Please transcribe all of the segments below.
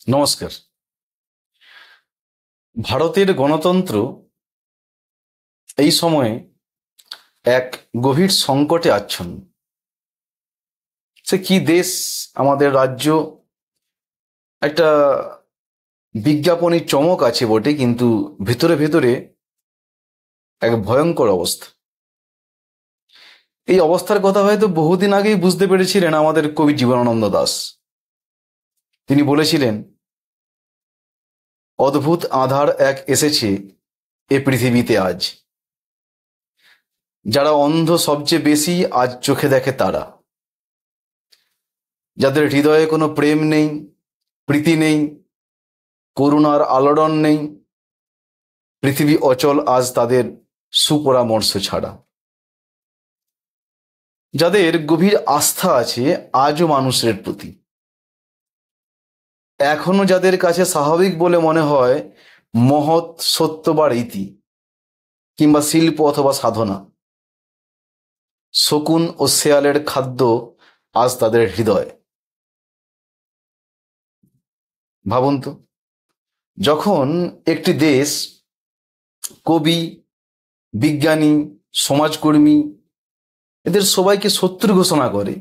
নমস্কার। ভারতের গণতন্ত্র এই সময়ে এক গভীর সংকটে আচ্ছন্ন। সে কি দেশ, আমাদের রাজ্য, একটা বিজ্ঞাপনী চমক আছে বটে, কিন্তু ভেতরে ভেতরে এক ভয়ঙ্কর অবস্থা। এই অবস্থার কথা হয়তো বহুদিন আগেই বুঝতে পেরেছিলেন আমাদের কবি জীবনানন্দ দাশ। তিনি বলেছিলেন, অদ্ভুত আঁধার এক এসেছে এ পৃথিবীতে আজ, যারা অন্ধ সবচেয়ে বেশি আজ চোখে দেখে তারা, যাদের হৃদয়ে কোনো প্রেম নেই, প্রীতি নেই, করুণার আলোড়ন নেই, পৃথিবী অচল আজ তাদের সুপরামর্শ ছাড়া। যাদের গভীর আস্থা আছে আজও মানুষের প্রতি, এখনো যাদের কাছে স্বাভাবিক বলে মনে হয় মহৎ সত্য বা রীতি কিংবা শিল্প অথবা সাধনা, শকুন ও শেয়ালের খাদ্য আজ তাদের হৃদয়। ভাবুন তো, যখন একটি দেশ কবি, বিজ্ঞানী, সমাজকর্মী এদের সবাইকে শত্রু ঘোষণা করে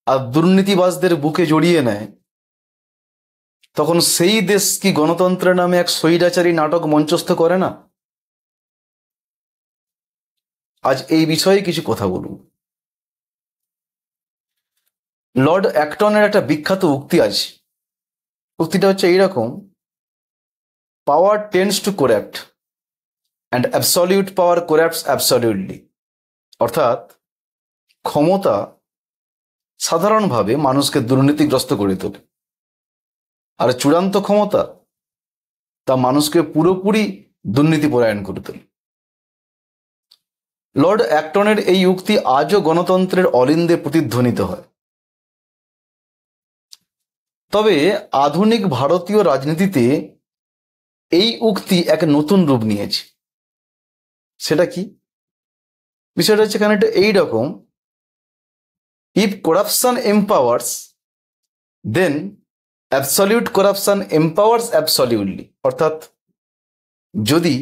আর দুর্নীতিবাজদের বুকে জড়িয়ে নেয়, তখন সেই দেশ কি গণতন্ত্রের নামে এক স্বৈরাচারী নাটক মঞ্চস্থ করে না? আজ এই বিষয়ে কিছু কথা বলুন। লর্ড অ্যাক্টনের একটা বিখ্যাত উক্তি আছে। উক্তিটা হচ্ছে এইরকম: power tends to corrupt and absolute power corrupts absolutely. অর্থাৎ ক্ষমতা সাধারণভাবে মানুষকে দুর্নীতিগ্রস্ত করে তোলে, আর চূড়ান্ত ক্ষমতা তা মানুষকে পুরোপুরি দুর্নীতিপরায়ণ করে তোলে। লর্ড অ্যাক্টনের এই উক্তি আজও গণতন্ত্রের অলিন্দে প্রতিধ্বনিত হয়। তবে আধুনিক ভারতীয় রাজনীতিতে এই উক্তি এক নতুন রূপ নিয়েছে। সেটা কি? বিষয়টা হচ্ছে খানিকটা এইরকম: if corruption empowers, then absolute corruption empowers absolutely. অর্থাৎ যদি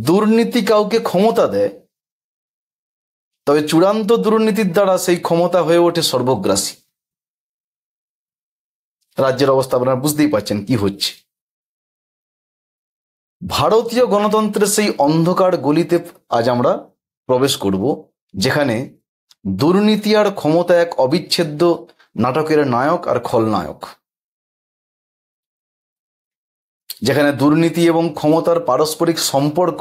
দুর্নীতি কাউকে ক্ষমতা দেয়, তবে চূড়ান্ত দুর্নীতির দ্বারা সেই ক্ষমতা হয়ে ওঠে সর্বগ্রাসী। রাজ্যের অবস্থা আপনারা বুঝতেই পারছেন কি হচ্ছে। ভারতীয় গণতন্ত্রের সেই অন্ধকার গলিতে আজ আমরা প্রবেশ করব, যেখানে দুর্নীতি আর ক্ষমতা এক অবিচ্ছেদ্য নাটকের নায়ক আর খলনায়ক, যেখানে দুর্নীতি এবং ক্ষমতার পারস্পরিক সম্পর্ক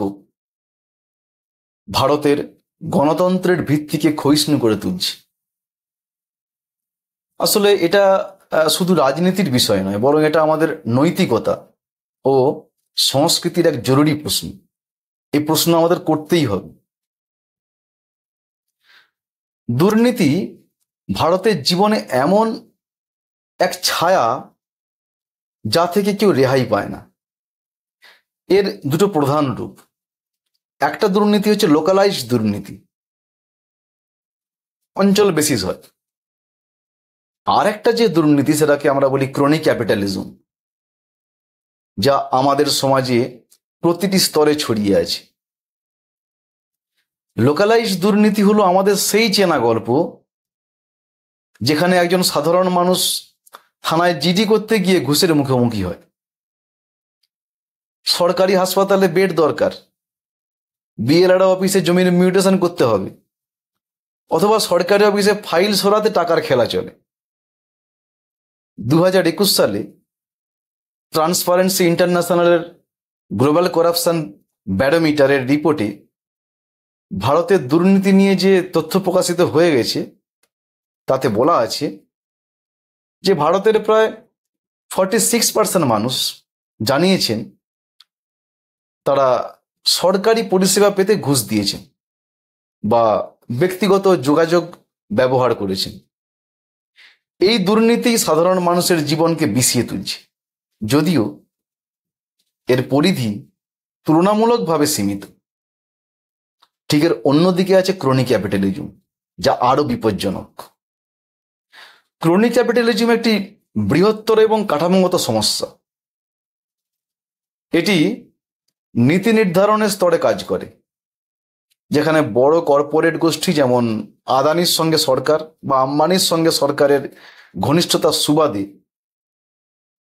ভারতের গণতন্ত্রের ভিত্তিকে ক্ষয়িষ্ণু করে তুলছে। আসলে এটা শুধু রাজনীতির বিষয় নয়, বরং এটা আমাদের নৈতিকতা ও সংস্কৃতির এক জরুরি প্রশ্ন। এই প্রশ্ন আমাদের করতেই হবে। দুর্নীতি ভারতের জীবনে এমন এক ছায়া যা থেকে কেউ রেহাই পায় না। এর দুটো প্রধান রূপ। একটা দুর্নীতি হচ্ছে লোকালাইজ দুর্নীতি, অঞ্চল বেসিস হয়। আর একটা যে দুর্নীতি, সেটাকে আমরা বলি ক্রনিক ক্যাপিটালিজম, যা আমাদের সমাজে প্রতিটি স্তরে ছড়িয়ে আছে। লোকালাইজ দুর্নীতি হলো আমাদের সেই চেনা গল্প, যেখানে একজন সাধারণ মানুষ থানায় জিডি করতে গিয়ে ঘুষের মুখোমুখি হয়। সরকারি হাসপাতালে বেড দরকার, বিএলআরও অফিসে জমির মিউটেশন করতে হবে, অথবা সরকারি অফিসে ফাইল সরাতে টাকার খেলা চলে। 2021 সালে ট্রান্সপারেন্সি ইন্টারন্যাশনালের গ্লোবাল করাপশন ব্যারোমিটারের রিপোর্টে ভারতের দুর্নীতি নিয়ে যে তথ্য প্রকাশিত হয়ে গেছে, তাতে বলা আছে যে ভারতের প্রায় 46% মানুষ জানিয়েছেন তারা সরকারি পরিষেবা পেতে ঘুষ দিয়েছেন বা ব্যক্তিগত যোগাযোগ ব্যবহার করেছেন। এই দুর্নীতি সাধারণ মানুষের জীবনকে বিষিয়ে তুলছে, যদিও এর পরিধি তুলনামূলকভাবে সীমিত। ঠিক এর অন্যদিকে আছে ক্রনিক ক্যাপিটালিজম, যা আরো বিপজ্জনক। ক্রনিক ক্যাপিটালিজম একটি বৃহত্তর এবং কাঠামোগত সমস্যা। এটি নীতি নির্ধারণের স্তরে কাজ করে, যেখানে বড় কর্পোরেট গোষ্ঠী যেমন আদানির সঙ্গে সরকার বা আম্বানির সঙ্গে সরকারের ঘনিষ্ঠতার সুবাদে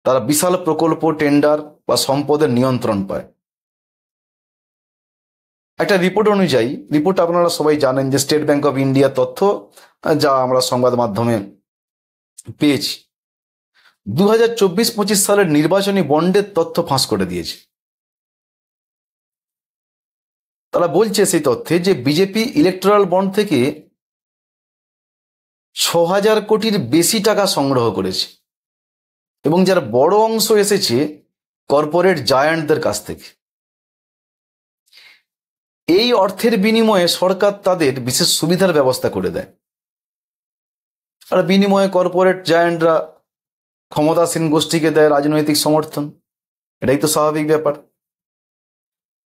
তারা বিশাল প্রকল্প, টেন্ডার বা সম্পদের নিয়ন্ত্রণ পায়। একটা রিপোর্ট অনুযায়ী, রিপোর্ট আপনারা সবাই জানেন যে স্টেট ব্যাংক অফ ইন্ডিয়ার তথ্য, যা আমরা সংবাদ মাধ্যমে পেয়েছি, 2024-25 সালের নির্বাচনী বন্ডের তথ্য ফাঁস করে দিয়েছে। তারা বলছে সেই তথ্যে যে বিজেপি ইলেকটোরাল বন্ড থেকে 6,000 কোটির বেশি টাকা সংগ্রহ করেছে, এবং যার বড় অংশ এসেছে কর্পোরেট জায়ান্টদের কাছ থেকে। এই অর্থের বিনিময়ে সরকার তাদের বিশেষ সুবিধার ব্যবস্থা করে দেয়, আর বিনিময়ে কর্পোরেট জায়ান্টরা ক্ষমতাসীন গোষ্ঠীকে দেয় রাজনৈতিক সমর্থন। এটাই তো স্বাভাবিক ব্যাপার।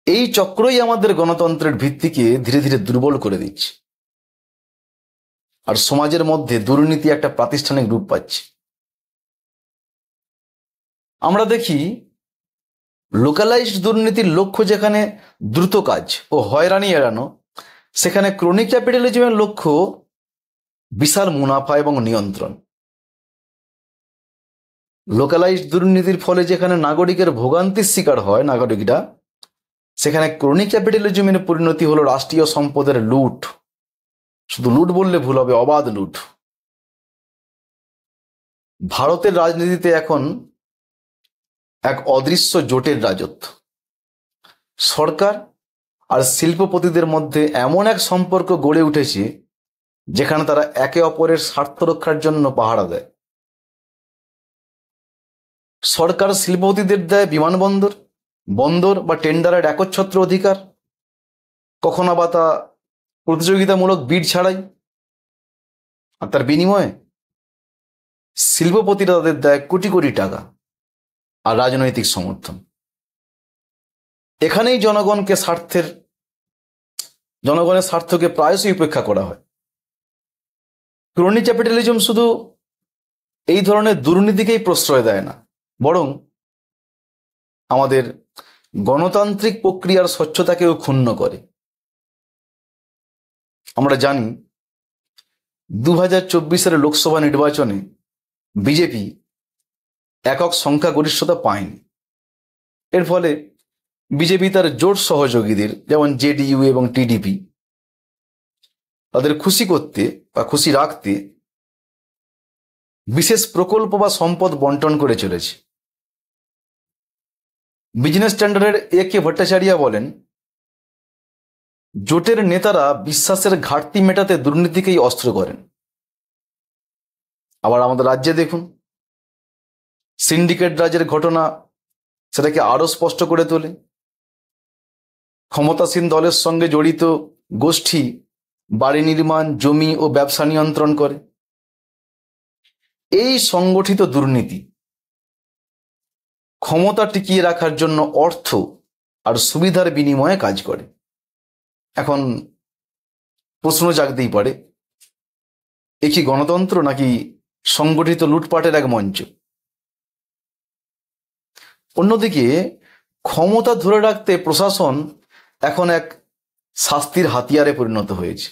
এই চক্রই আমাদের গণতন্ত্রের ভিত্তিকে ধীরে ধীরে দুর্বল করে দিচ্ছে, আর সমাজের মধ্যে দুর্নীতি একটা প্রাতিষ্ঠানিক রূপ পাচ্ছে। আমরা দেখি লোকালাইজড দুর্নীতির লক্ষ্য যেখানে দ্রুত কাজ ও হয়রানি এড়ানো, সেখানে ক্রনিক ক্যাপিটালিজমের লক্ষ্য বিশাল মুনাফা এবং নিয়ন্ত্রণ। লোকালাইজড দুর্নীতির ফলে যেখানে নাগরিকের ভোগান্তির শিকার হয় নাগরিকরা, সেখানে ক্রনিক ক্যাপিটালিজমের পরিণতি হলো রাষ্ট্রীয় সম্পদের লুট। শুধু লুট বললে ভুল হবে, অবাধ লুট। ভারতের রাজনীতিতে এখন এক অদৃশ্য জোটের রাজত্ব। সরকার আর শিল্পপতিদের মধ্যে এমন এক সম্পর্ক গড়ে উঠেছে যেখানে তারা একে অপরের স্বার্থ রক্ষার জন্য পাহারা দেয়। সরকার শিল্পপতিদের দেয় বিমানবন্দর, বন্দর বা টেন্ডারের একচ্ছত্র অধিকার, কখনো বা তা প্রতিযোগিতামূলক বিড ছাড়াই। আর তার বিনিময়ে শিল্পপতিরা তাদের দেয় কোটি কোটি টাকা আর রাজনৈতিক সমর্থন। এখানেই জনগণের স্বার্থকে প্রায়শই উপেক্ষা করা হয়। ক্রনিক ক্যাপিটালিজম শুধু এই ধরনের দুর্নীতিকেই প্রশ্রয় দেয় না, বরং আমাদের গণতান্ত্রিক প্রক্রিয়ার স্বচ্ছতাকেও ক্ষুণ্ণ করে। আমরা জানি 2024-এর লোকসভা নির্বাচনে বিজেপি একক সংখ্যাগরিষ্ঠতা পায়নি। এর ফলে বিজেপি তার জোট সহযোগীদের যেমন জেডিইউ এবং টিডিপি, তাদের খুশি করতে বা খুশি রাখতে বিশেষ প্রকল্প বা সম্পদ বন্টন করে চলেছে। Business স্ট্যান্ডার্ডের A.K. ভট্টাচার্য বলেন, জোটের নেতারা বিশ্বাসের ঘাটতি মেটাতে দুর্নীতিকেই অস্ত্র করেন। আবার আমাদের রাজ্যে দেখুন, সিন্ডিকেট রাজের ঘটনা সেটাকে আরো স্পষ্ট করে তোলে। ক্ষমতাসীন দলের সঙ্গে জড়িত গোষ্ঠী বাড়ি নির্মাণ, জমি ও ব্যবসা নিয়ন্ত্রণ করে। এই সংগঠিত দুর্নীতি ক্ষমতা টিকিয়ে রাখার জন্য অর্থ আর সুবিধার বিনিময়ে কাজ করে। এখন প্রশ্ন জাগতেই পারে, এ কি গণতন্ত্র নাকি সংগঠিত লুটপাটের এক মঞ্চ? অন্যদিকে ক্ষমতা ধরে রাখতে প্রশাসন এখন এক শাস্তির হাতিয়ারে পরিণত হয়েছে।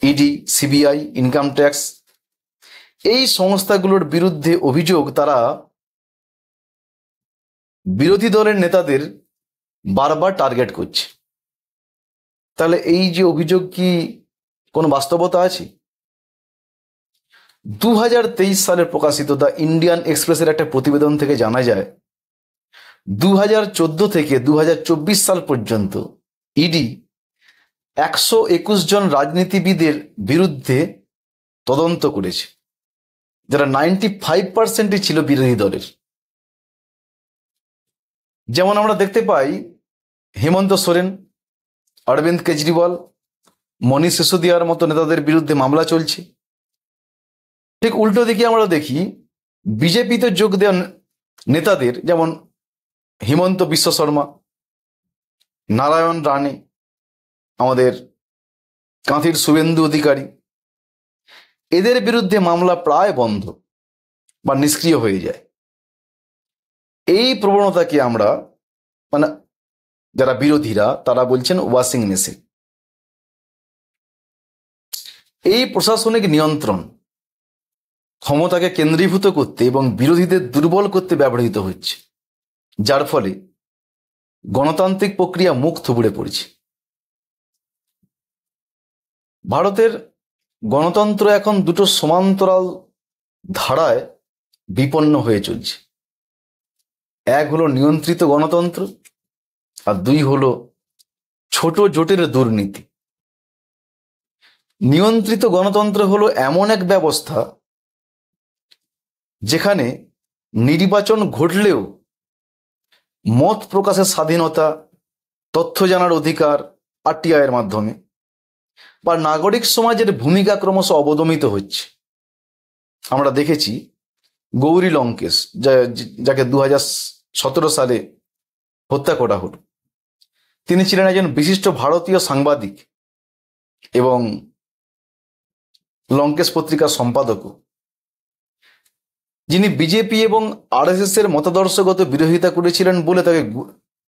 ইডি, সিবিআই, ইনকাম ট্যাক্স, এই সংস্থাগুলোর বিরুদ্ধে অভিযোগ তারা বিরোধী দলের নেতাদের বারবার টার্গেট করছে। তাহলে এই যে অভিযোগ, কি কোনো বাস্তবতা আছে? 2023 সালে প্রকাশিত দ্য ইন্ডিয়ান এক্সপ্রেসের একটা প্রতিবেদন থেকে জানা যায়, 2014 থেকে 2024 সাল পর্যন্ত ইডি 121 জন রাজনীতিবিদের বিরুদ্ধে তদন্ত করেছে, যারা 95% ছিল বিরোধী দলের। যেমন আমরা দেখতে পাই, হেমন্ত সোরেন, অরবিন্দ কেজরিওয়াল, মনীষ সিসোদিয়ার মতো নেতাদের বিরুদ্ধে মামলা চলছে। ঠিক উল্টো দিকে আমরা দেখি বিজেপিতে যোগ দেওয়া নেতাদের, যেমন হিমন্ত বিশ্ব শর্মা, নারায়ণ রানে, আমাদের কাঁথির শুভেন্দু অধিকারী, এদের বিরুদ্ধে মামলা প্রায় বন্ধ। বা নিষ্ক্রিয় হয়ে যায়। এই প্রবণতাকে আমরা মানে যারা বিরোধীরা তারা বলছেন ওয়াশিং মেশিন। এই প্রশাসনিক নিয়ন্ত্রণ ক্ষমতাকে কেন্দ্রীভূত করতে এবং বিরোধীদের দুর্বল করতে ব্যবহৃত হচ্ছে, যার ফলে গণতান্ত্রিক প্রক্রিয়া মুখ থুবড়ে পড়েছে। ভারতের গণতন্ত্র এখন দুটো সমান্তরাল ধারায় বিপন্ন হয়ে চলছে। এক হলো নিয়ন্ত্রিত গণতন্ত্র, আর দুই হলো ছোট জোটের দুর্নীতি। নিয়ন্ত্রিত গণতন্ত্র হলো এমন এক ব্যবস্থা যেখানে নির্বাচন ঘটলেও মত প্রকাশের স্বাধীনতা, তথ্য জানার অধিকার আরটিআই এর মাধ্যমে বা নাগরিক সমাজের ভূমিকা ক্রমশ অবদমিত হচ্ছে। আমরা দেখেছি গৌরী লঙ্কেশ, যাকে 2017 সালে হত্যা করা হলো। তিনি ছিলেন একজন বিশিষ্ট ভারতীয় সাংবাদিক এবং লঙ্কেশ পত্রিকার সম্পাদকও, যিনি বিজেপি এবং আরএসএস এর মতাদর্শগত বিরোধিতা করেছিলেন বলে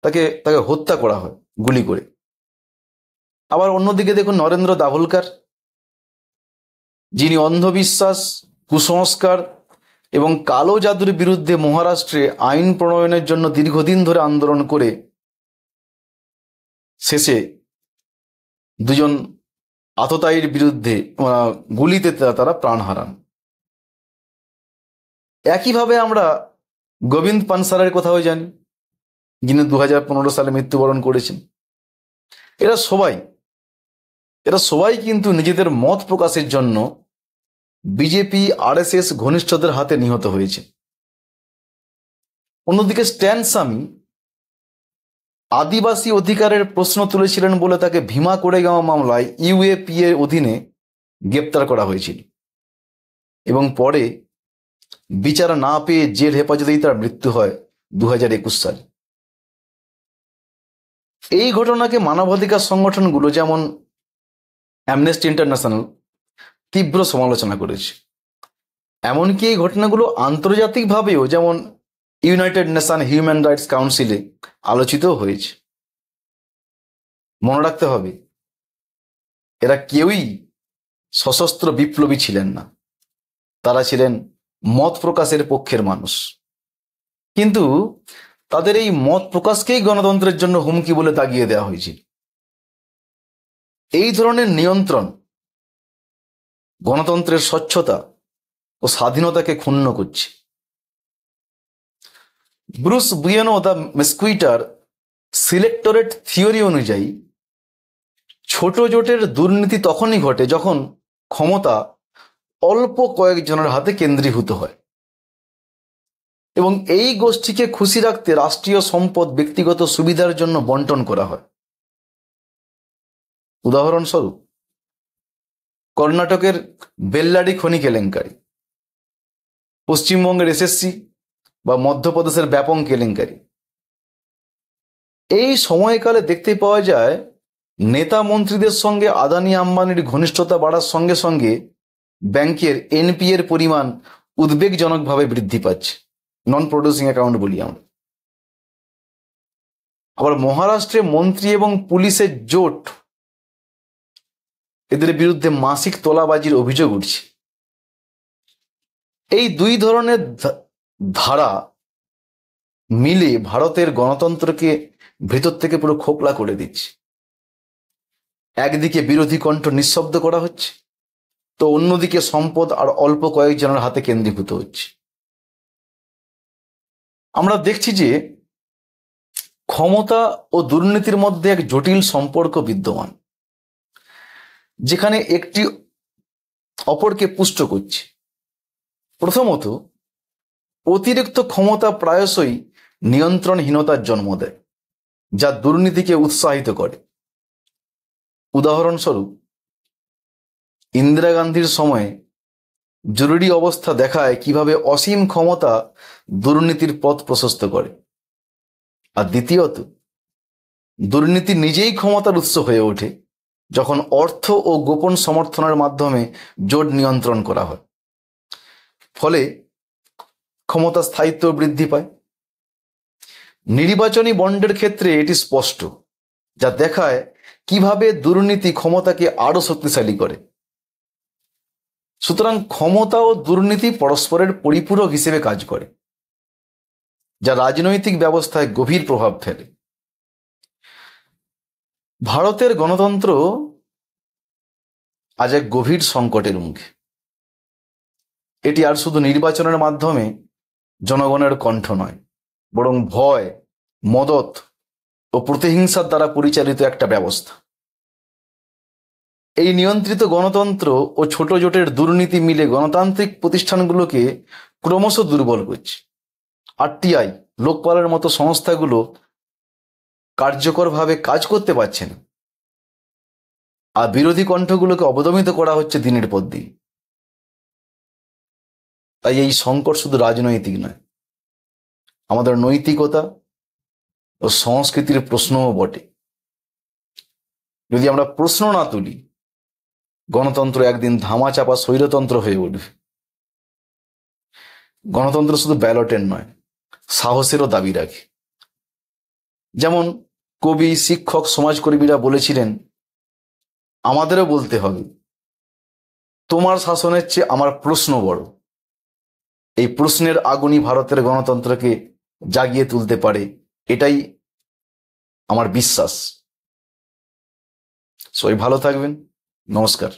তাকে হত্যা করা হয় গুলি করে। আবার অন্যদিকে দেখুন নরেন্দ্র দাভোলকার, যিনি অন্ধবিশ্বাস, কুসংস্কার এবং কালো জাদুর বিরুদ্ধে মহারাষ্ট্রে আইন প্রণয়নের জন্য দীর্ঘদিন ধরে আন্দোলন করে শেষে দুজন আততায়ীর বিরুদ্ধে গুলিতে তারা প্রাণ হারান। একইভাবে আমরা গোবিন্দ পানসারের কথাও জানি, যিনি 2015 সালে মৃত্যুবরণ করেছেন। এরা সবাই কিন্তু নিজেদের মত প্রকাশের জন্য বিজেপি আরএসএস ঘনিষ্ঠদের হাতে নিহত হয়েছে। অন্যদিকে স্ট্যান স্বামী আদিবাসী অধিকারের প্রশ্ন তুলেছিলেন বলে তাকে ভীমা কোরেগাঁও মামলায় ইউএপিএ অধীনে গ্রেপ্তার করা হয়েছিল এবং পরে বিচার না পেয়ে জেল হেফাজতেই তার মৃত্যু হয় 2021 সালে। এই ঘটনাকে মানবাধিকার সংগঠনগুলো যেমন অ্যামনেস্টি ইন্টারন্যাশনাল তীব্র সমালোচনা করেছে। এমনকি এই ঘটনাগুলো আন্তর্জাতিকভাবেও যেমন ইউনাইটেড নেশন হিউম্যান রাইটস কাউন্সিলে আলোচিত হয়েছে। মনে রাখতে হবে, এরা কেউই সশস্ত্র বিপ্লবী ছিলেন না, তারা ছিলেন মত প্রকাশের পক্ষের মানুষ। কিন্তু তাদের এই মত প্রকাশকেই গণতন্ত্রের জন্য হুমকি বলে দাগিয়ে দেওয়া হয়েছিল। এই ধরনের নিয়ন্ত্রণ গণতন্ত্রের স্বচ্ছতা ও স্বাধীনতাকে ক্ষুণ্ণ করছে। ব্রুস বুয়েনো দ্য মেসকুইটার সিলেক্টরেট থিওরি অনুযায়ী ছোট জোটের দুর্নীতি তখনই ঘটে যখন ক্ষমতা অল্প কয়েকজনের হাতে কেন্দ্রীভূত হয় এবং এই গোষ্ঠীকে খুশি রাখতে রাষ্ট্রীয় সম্পদ ব্যক্তিগত সুবিধার জন্য বন্টন করা হয়। উদাহরণস্বরূপ কর্ণাটকের বেল্লারি খনি কেলেঙ্কারি, পশ্চিমবঙ্গের এসএসসি বা মধ্যপ্রদেশের ব্যাপক কেলেঙ্কারি। এই সময়কালে দেখতে পাওয়া যায় নেতা মন্ত্রীদের সঙ্গে আদানি আম্বানির ঘনিষ্ঠতা বাড়ার সঙ্গে সঙ্গে ব্যাংকের এনপিএর পরিমাণ উদ্বেগজনকভাবে বৃদ্ধি পাচ্ছে, নন প্রডিউসিং অ্যাকাউন্ট বলি আমরা। আবার মহারাষ্ট্রে মন্ত্রী এবং পুলিশের জোট, এদের বিরুদ্ধে মাসিক তোলাবাজির অভিযোগ উঠছে। এই দুই ধরনের ধারা মিলে ভারতের গণতন্ত্রকে ভেতর থেকে পুরো খোকলা করে দিচ্ছে। একদিকে বিরোধী কণ্ঠ নিঃশব্দ করা হচ্ছে, তো অন্যদিকে সম্পদ আর অল্প কয়েকজনের হাতে কেন্দ্রীভূত হচ্ছে। আমরা দেখছি যে ক্ষমতা ও দুর্নীতির মধ্যে এক জটিল সম্পর্ক বিদ্যমান, যেখানে একটি অপরকে পুষ্ট করছে। প্রথমত, অতিরিক্ত ক্ষমতা প্রায়শই নিয়ন্ত্রণহীনতার জন্ম দেয়, যা দুর্নীতিকে উৎসাহিত করে। উদাহরণস্বরূপ ইন্দিরা গান্ধীর সময়ে জরুরি অবস্থা দেখায় কিভাবে অসীম ক্ষমতা দুর্নীতির পথ প্রশস্ত করে। আর দ্বিতীয়ত, দুর্নীতি নিজেই ক্ষমতার উৎস হয়ে ওঠে যখন অর্থ ও গোপন সমর্থনের মাধ্যমে জোট নিয়ন্ত্রণ করা হয়। ফলে ক্ষমতা স্থায়িত্ব বৃদ্ধি পায়। নির্বাচনী বন্ডের ক্ষেত্রে এটি স্পষ্ট, যা দেখায় কিভাবে দুর্নীতি ক্ষমতাকে আরো শক্তিশালী করে। সুতরাং ক্ষমতা ও দুর্নীতি পরস্পরের পরিপূরক হিসেবে কাজ করে, যা রাজনৈতিক ব্যবস্থায় গভীর প্রভাব ফেলে। ভারতের গণতন্ত্র আজ এক গভীর সংকটের মুখে। এটি আর শুধু নির্বাচনের মাধ্যমে জনগণের কণ্ঠ নয়, বরং ভয়, মদত ও প্রতিহিংসার দ্বারা পরিচালিত একটা ব্যবস্থা। এই নিয়ন্ত্রিত গণতন্ত্র ও ছোট জোটের দুর্নীতি মিলে গণতান্ত্রিক প্রতিষ্ঠানগুলোকে ক্রমশ দুর্বল করছে। আরটিআই, লোকপালের মতো সংস্থাগুলো কার্যকরভাবে কাজ করতে পারছে না, আর বিরোধী কণ্ঠগুলোকে অবদমিত করা হচ্ছে দিনের পর দিন। তাই এই সংকট শুধু রাজনৈতিক নয়, আমাদের নৈতিকতা ও সংস্কৃতির প্রশ্নও বটে। যদি আমরা প্রশ্ন না তুলি, গণতন্ত্র একদিন ধামাচাপা স্বৈরতন্ত্র হয়ে উঠবে। গণতন্ত্র শুধু ব্যালটের নয়, সাহসেরও দাবি রাখে। যেমন কবি, শিক্ষক, সমাজকর্মীরা বলেছিলেন, আমাদেরও বলতে হবে, তোমার শাসনের চেয়ে আমার প্রশ্ন বড়। এই প্রশ্নের আগুনই ভারতের গণতন্ত্রকে জাগিয়ে তুলতে পারে, এটাই আমার বিশ্বাস। সবাই ভালো থাকবেন। নমস্কার।